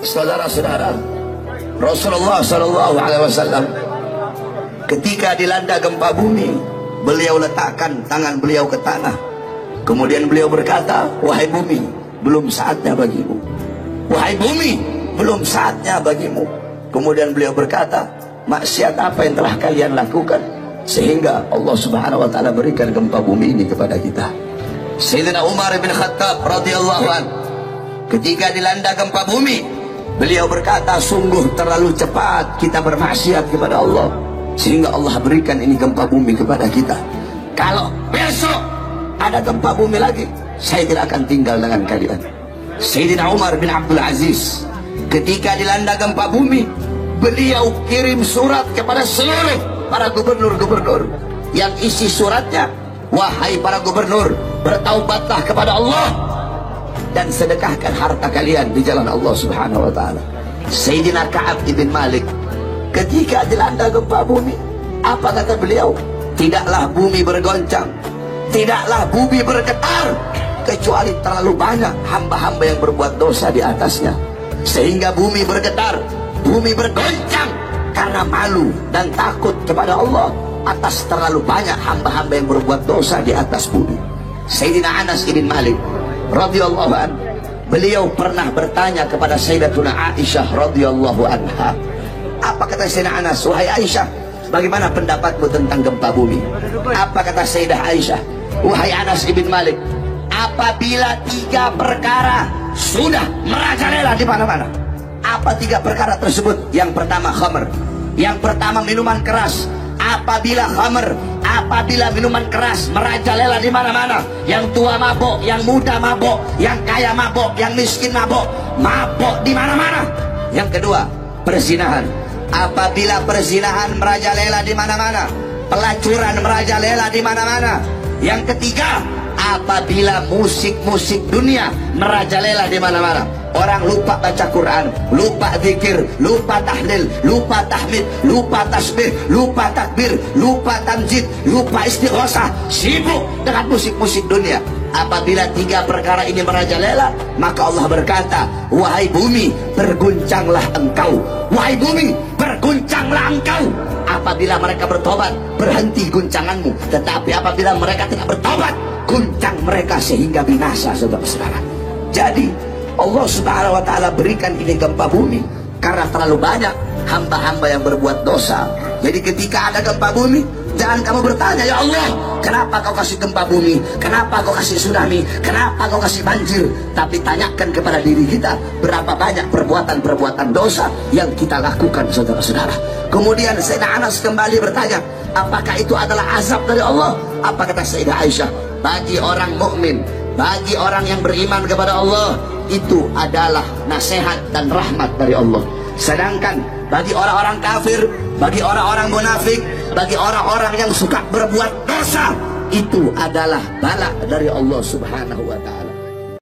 Saudara-saudara, Rasulullah SAW ketika dilanda gempa bumi, beliau letakkan tangan beliau ke tanah. Kemudian beliau berkata, wahai bumi, belum saatnya bagimu. Wahai bumi, belum saatnya bagimu. Kemudian beliau berkata, maksiat apa yang telah kalian lakukan sehingga Allah Subhanahu wa taala berikan gempa bumi ini kepada kita. Sayyidina Umar bin Khattab radhiyallahu an, ketika dilanda gempa bumi, beliau berkata, sungguh terlalu cepat kita bermaksiat kepada Allah sehingga Allah berikan ini gempa bumi kepada kita. Kalau besok ada gempa bumi lagi, saya tidak akan tinggal dengan kalian. Sayyidina Umar bin Abdul Aziz ketika dilanda gempa bumi, beliau kirim surat kepada seluruh para gubernur-gubernur yang isi suratnya, wahai para gubernur, bertaubatlah kepada Allah dan sedekahkan harta kalian di jalan Allah Subhanahu wa taala. Sayyidina Ka'ab ibn Malik ketika dilanda gempa bumi, apa kata beliau? Tidaklah bumi bergoncang, tidaklah bumi bergetar, kecuali terlalu banyak hamba-hamba yang berbuat dosa di atasnya, sehingga bumi bergetar, bumi bergoncang karena malu dan takut kepada Allah atas terlalu banyak hamba-hamba yang berbuat dosa di atas bumi. Sayyidina Anas ibn Malik radhiyallahu an, beliau pernah bertanya kepada Sayyidatuna Aisyah radhiyallahu anha. Apa kata Sayyidina Anas? Wahai Aisyah, bagaimana pendapatmu tentang gempa bumi? Apa kata Sayyidah Aisyah? Wahai Anas ibn Malik, apabila 3 perkara sudah merajalela di mana-mana. Apa 3 perkara tersebut? Yang pertama khamr, yang pertama minuman keras. Apabila khamr, apabila minuman keras merajalela di mana-mana, yang tua mabok, yang muda mabok, yang kaya mabok, yang miskin mabok, mabok di mana-mana. Yang kedua, perzinahan. Apabila perzinahan merajalela di mana-mana, pelacuran merajalela di mana-mana. Yang ketiga, apabila musik-musik dunia merajalela di mana-mana. Orang lupa baca Quran, lupa zikir, lupa tahlil, lupa tahmid, lupa tasbih, lupa takbir, lupa tamjid, lupa istighosah, sibuk dengan musik-musik dunia. Apabila 3 perkara ini merajalela, maka Allah berkata, wahai bumi, berguncanglah engkau. Wahai bumi, berguncanglah engkau. Apabila mereka bertobat, berhenti guncanganmu. Tetapi apabila mereka tidak bertobat, guncang mereka sehingga binasa, saudara-saudara. Jadi Allah Subhanahu wa taala berikan ini gempa bumi karena terlalu banyak hamba-hamba yang berbuat dosa. Jadi ketika ada gempa bumi, jangan kamu bertanya, ya Allah, kenapa kau kasih gempa bumi? Kenapa kau kasih tsunami? Kenapa kau kasih banjir? Tapi tanyakan kepada diri kita, berapa banyak perbuatan-perbuatan dosa yang kita lakukan, saudara-saudara. Kemudian Sayyidina Anas kembali bertanya, apakah itu adalah azab dari Allah? Apa kata Sayyidah Aisyah? Bagi orang mukmin, bagi orang yang beriman kepada Allah, itu adalah nasihat dan rahmat dari Allah. Sedangkan bagi orang-orang kafir, bagi orang-orang munafik, bagi orang-orang yang suka berbuat dosa, itu adalah bala dari Allah Subhanahu wa taala.